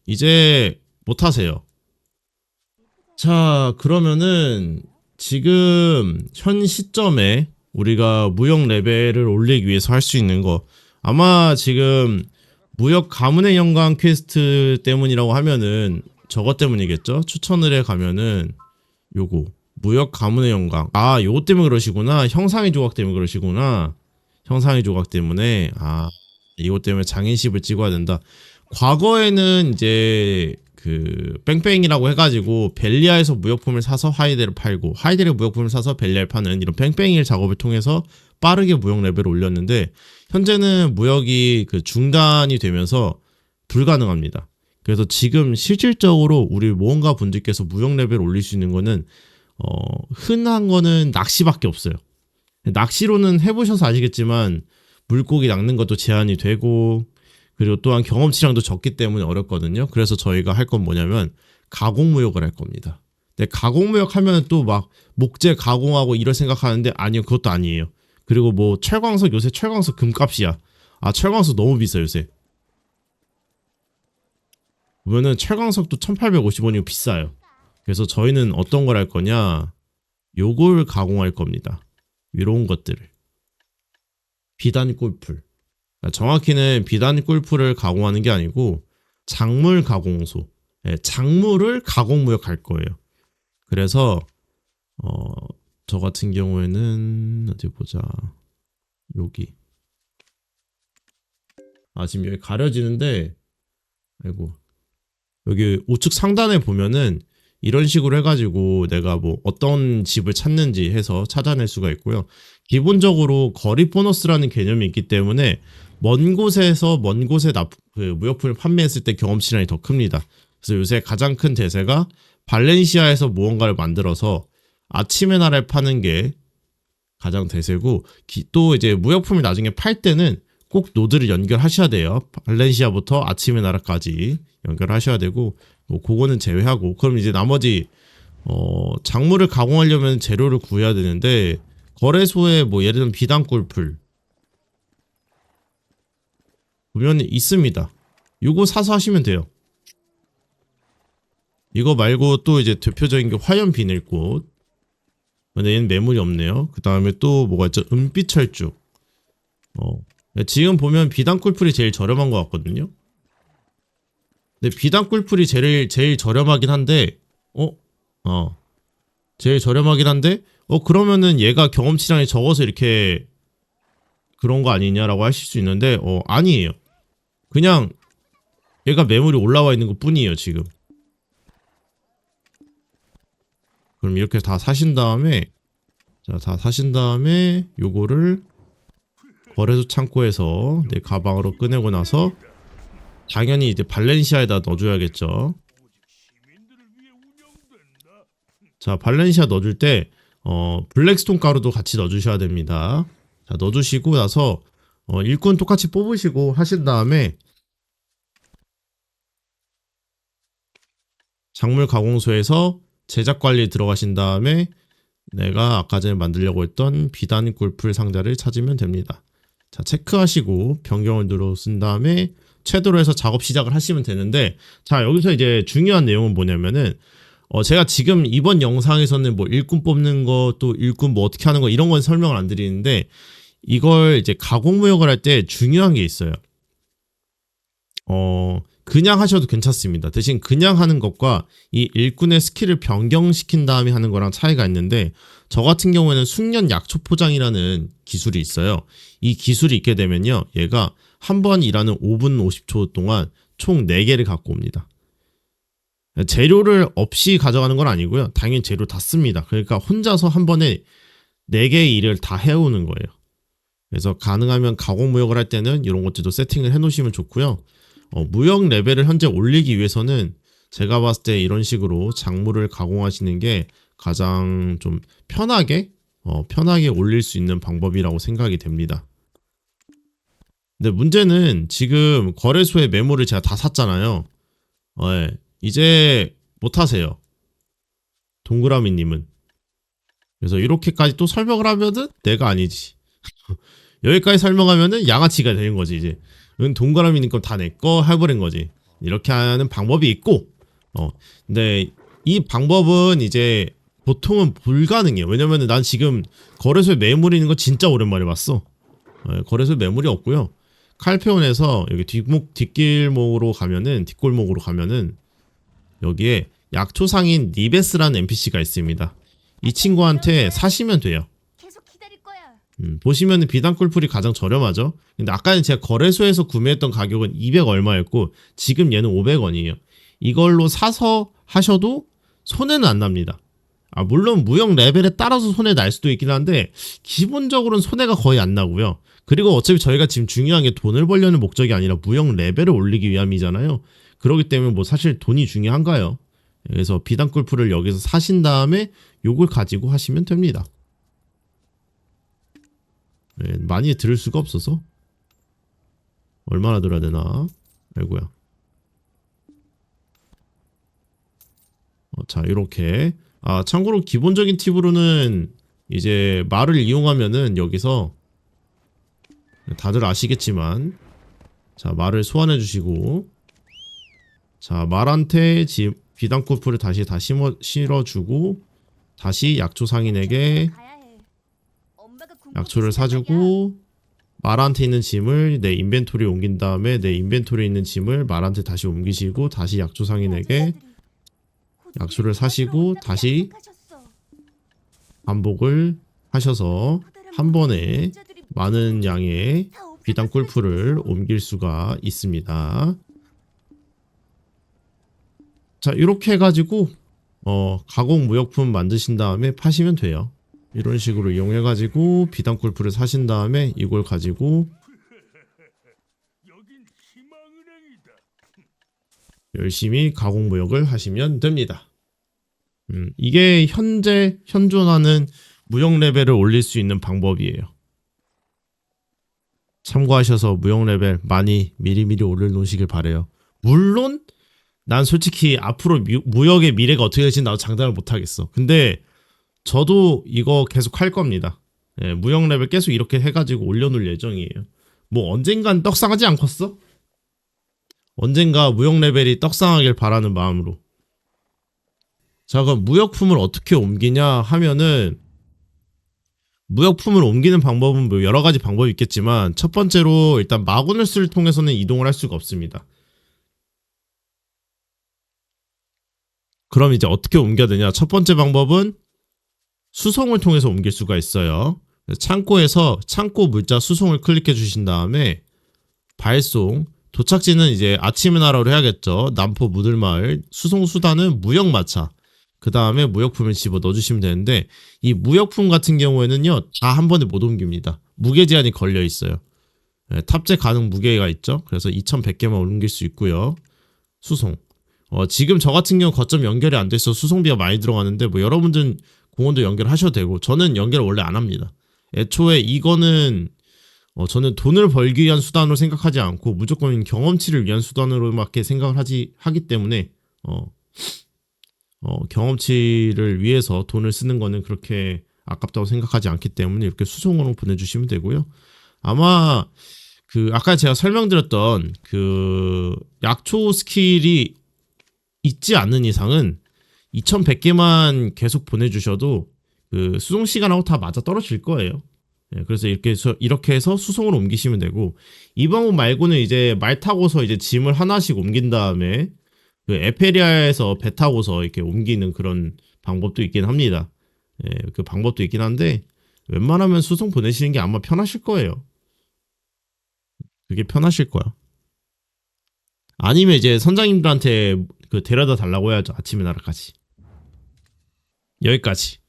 이제 못하세요. 자, 그러면은 지금 현 시점에 우리가 무역 레벨을 올리기 위해서 할 수 있는 거, 아마 지금 무역 가문의 영광 퀘스트 때문이라고 하면은 저것 때문이겠죠? 추천을 해 가면은 요거 무역 가문의 영광, 아 요거 때문에 그러시구나. 형상의 조각 때문에 그러시구나. 형상의 조각 때문에, 아 이거 때문에 장인십을 찍어야 된다. 과거에는 이제 그 뺑뺑이라고 해가지고 벨리아에서 무역품을 사서 하이델을 팔고, 하이델의 무역품을 사서 벨리아를 파는 이런 뺑뺑이 작업을 통해서 빠르게 무역 레벨을 올렸는데, 현재는 무역이 그 중단이 되면서 불가능합니다. 그래서 지금 실질적으로 우리 모험가 분들께서 무역 레벨 올릴 수 있는 거는 흔한 거는 낚시밖에 없어요. 낚시로는 해보셔서 아시겠지만 물고기 낚는 것도 제한이 되고, 그리고 또한 경험치량도 적기 때문에 어렵거든요. 그래서 저희가 할 건 뭐냐면 가공무역을 할 겁니다. 근데 가공무역 하면 또 막 목재 가공하고 이럴 생각하는데, 아니요, 그것도 아니에요. 그리고 뭐 철광석, 요새 철광석 금값이야. 아, 철광석 너무 비싸 요새. 보면은 철광석도 1850원이고 비싸요. 그래서 저희는 어떤 걸 할 거냐, 요걸 가공할 겁니다. 이런 것들을. 비단 꿀풀, 정확히는 비단 꿀풀을 가공하는 게 아니고 작물 가공소, 작물을 가공무역 할 거예요. 그래서 저 같은 경우에는 어디 보자, 여기, 지금 여기 가려지는데, 아이고, 여기 우측 상단에 보면은 이런 식으로 해가지고 내가 뭐 어떤 집을 찾는지 해서 찾아낼 수가 있고요. 기본적으로 거리 보너스라는 개념이 있기 때문에 먼 곳에서 먼 곳에 그 무역품을 판매했을 때 경험치량이 더 큽니다. 그래서 요새 가장 큰 대세가 발렌시아에서 무언가를 만들어서 아침의 나라에 파는 게 가장 대세고, 또 이제 무역품을 나중에 팔 때는 꼭 노드를 연결하셔야 돼요. 발렌시아부터 아침의 나라까지 연결하셔야 되고, 뭐 그거는 제외하고, 그럼 이제 나머지 작물을 가공하려면 재료를 구해야 되는데, 거래소에 뭐 예를 들면 비단 꿀풀 보면 있습니다. 이거 사서 하시면 돼요. 이거 말고 또 이제 대표적인 게 화염 비닐꽃. 근데 얘는 매물이 없네요. 그 다음에 또 뭐가 있죠? 은빛 철쭉. 지금 보면 비단 꿀풀이 제일 저렴한 것 같거든요. 근데 비단 꿀풀이 제일 저렴하긴 한데, 제일 저렴하긴 한데, 그러면은 얘가 경험치량이 적어서 이렇게 그런 거 아니냐라고 하실 수 있는데, 아니에요. 그냥 얘가 매물이 올라와 있는 것 뿐이에요, 지금. 그럼 이렇게 다 사신 다음에, 요거를 거래소 창고에서 내 가방으로 꺼내고 나서 당연히 이제 발렌시아에다 넣어줘야겠죠. 자, 발렌시아 넣어줄 때 블랙스톤 가루도 같이 넣어주셔야 됩니다. 자, 넣어주시고 나서 일꾼 똑같이 뽑으시고 하신 다음에 작물 가공소에서 제작 관리 들어가신 다음에 내가 아까 전에 만들려고 했던 비단 꿀풀 상자를 찾으면 됩니다. 자, 체크하시고 변경을 눌러 쓴 다음에 최대로 해서 작업 시작을 하시면 되는데, 자, 여기서 이제 중요한 내용은 뭐냐면은 제가 지금 이번 영상에서는 뭐 일꾼 뽑는 거, 또 일꾼 뭐 어떻게 하는 거 이런 건 설명을 안 드리는데, 이걸 이제 가공무역을 할 때 중요한 게 있어요. 그냥 하셔도 괜찮습니다. 대신 그냥 하는 것과 이 일꾼의 스킬을 변경시킨 다음에 하는 거랑 차이가 있는데, 저 같은 경우에는 숙련 약초 포장이라는 기술이 있어요. 이 기술이 있게 되면요, 얘가 한 번 일하는 5분 50초 동안 총 4개를 갖고 옵니다. 재료를 없이 가져가는 건 아니고요. 당연히 재료 다 씁니다. 그러니까 혼자서 한 번에 4개의 일을 다 해오는 거예요. 그래서 가능하면 가공무역을 할 때는 이런 것들도 세팅을 해 놓으시면 좋고요. 무역 레벨을 현재 올리기 위해서는 제가 봤을 때 이런 식으로 작물을 가공하시는 게 가장 좀 편하게 올릴 수 있는 방법이라고 생각이 됩니다. 근데 문제는 지금 거래소에 매물을 제가 다 샀잖아요. 이제 못하세요, 동그라미님은. 그래서 이렇게까지 또 설명을 하면은 내가 아니지. 여기까지 설명하면은 양아치가 되는 거지. 이제 동그라미님 거 다 내 거 해버린 거지. 이렇게 하는 방법이 있고, 근데 이 방법은 이제 보통은 불가능해요. 왜냐면은 난 지금 거래소에 매물이 있는 거 진짜 오랜만에 봤어. 거래소에 매물이 없고요. 칼페온에서 여기 뒷골목으로 가면은 여기에 약초상인 니베스라는 NPC가 있습니다. 이 친구한테 사시면 돼요. 계속 기다릴 거야. 보시면은 비단꿀풀이 가장 저렴하죠. 근데 아까는 제가 거래소에서 구매했던 가격은 200 얼마였고 지금 얘는 500원이에요. 이걸로 사서 하셔도 손해는 안 납니다. 물론 무역 레벨에 따라서 손해 날 수도 있긴 한데 기본적으로는 손해가 거의 안 나고요. 그리고 어차피 저희가 지금 중요한 게 돈을 벌려는 목적이 아니라 무역 레벨을 올리기 위함이잖아요. 그렇기 때문에 뭐 사실 돈이 중요한가요? 그래서 비단꿀풀을 여기서 사신 다음에 요걸 가지고 하시면 됩니다. 많이 들을 수가 없어서 얼마나 들어야 되나? 아이고야. 자, 이렇게. 참고로 기본적인 팁으로는 이제 말을 이용하면은 여기서 다들 아시겠지만, 자, 말을 소환해 주시고, 자, 말한테 비단꿀풀을 다시 다 실어주고, 다시 약초 상인에게 가야 해. 엄마가 궁금해서 약초를 사주고, 말한테 있는 짐을 내 인벤토리에 옮긴 다음에 내 인벤토리에 있는 짐을 말한테 다시 옮기시고, 다시 약초 상인에게 약초를 사시고 다시 반복을 하셔서 한 번에 많은 양의 비단꿀풀을 옮길 수가 있습니다. 자, 이렇게 해가지고 가공 무역품 만드신 다음에 파시면 돼요. 이런 식으로 이용해가지고 비단꿀풀을 사신 다음에 이걸 가지고 열심히 가공 무역을 하시면 됩니다. 이게 현재 현존하는 무역 레벨을 올릴 수 있는 방법이에요. 참고하셔서 무역 레벨 많이 미리미리 올려놓으시길 바래요. 물론 난 솔직히 앞으로 무역의 미래가 어떻게 될지 나도 장담을 못하겠어. 근데 저도 이거 계속 할 겁니다. 무역 레벨 계속 이렇게 해가지고 올려놓을 예정이에요. 뭐 언젠간 떡상하지 않겠어? 언젠가 무역 레벨이 떡상하길 바라는 마음으로. 자, 그럼 무역품을 어떻게 옮기냐 하면은 무역품을 옮기는 방법은 뭐 여러 가지 방법이 있겠지만 첫 번째로 일단 마구니스를 통해서는 이동을 할 수가 없습니다. 그럼 이제 어떻게 옮겨야 되냐? 첫 번째 방법은 수송을 통해서 옮길 수가 있어요. 창고에서 창고 물자 수송을 클릭해 주신 다음에 발송, 도착지는 이제 아침의 나라로 해야겠죠. 남포 무들마을, 수송 수단은 무역마차. 그 다음에 무역품을 집어 넣어주시면 되는데 이 무역품 같은 경우에는요 다 한 번에 못 옮깁니다. 무게 제한이 걸려 있어요. 탑재 가능 무게가 있죠. 그래서 2100개만 옮길 수 있고요. 수송. 지금 저 같은 경우 거점 연결이 안 돼서 수송비가 많이 들어가는데 뭐 여러분들은 공원도 연결하셔도 되고 저는 연결을 원래 안 합니다. 애초에 이거는 저는 돈을 벌기 위한 수단으로 생각하지 않고 무조건 경험치를 위한 수단으로밖에 생각을 하기 때문에 경험치를 위해서 돈을 쓰는 거는 그렇게 아깝다고 생각하지 않기 때문에 이렇게 수송으로 보내주시면 되고요. 아마 아까 제가 설명드렸던 약초 스킬이 있지 않는 이상은 2100개만 계속 보내주셔도 수송 시간하고 다 맞아 떨어질 거예요. 그래서 이렇게 해서 수송으로 옮기시면 되고 이 방법 말고는 이제 말 타고서 이제 짐을 하나씩 옮긴 다음에 에페리아에서 배 타고서 이렇게 옮기는 그런 방법도 있긴 합니다. 그 방법도 있긴 한데 웬만하면 수송 보내시는 게 아마 편하실 거예요. 그게 편하실 거야. 아니면 이제 선장님들한테 데려다 달라고 해야죠. 아침의 나라까지. 여기까지.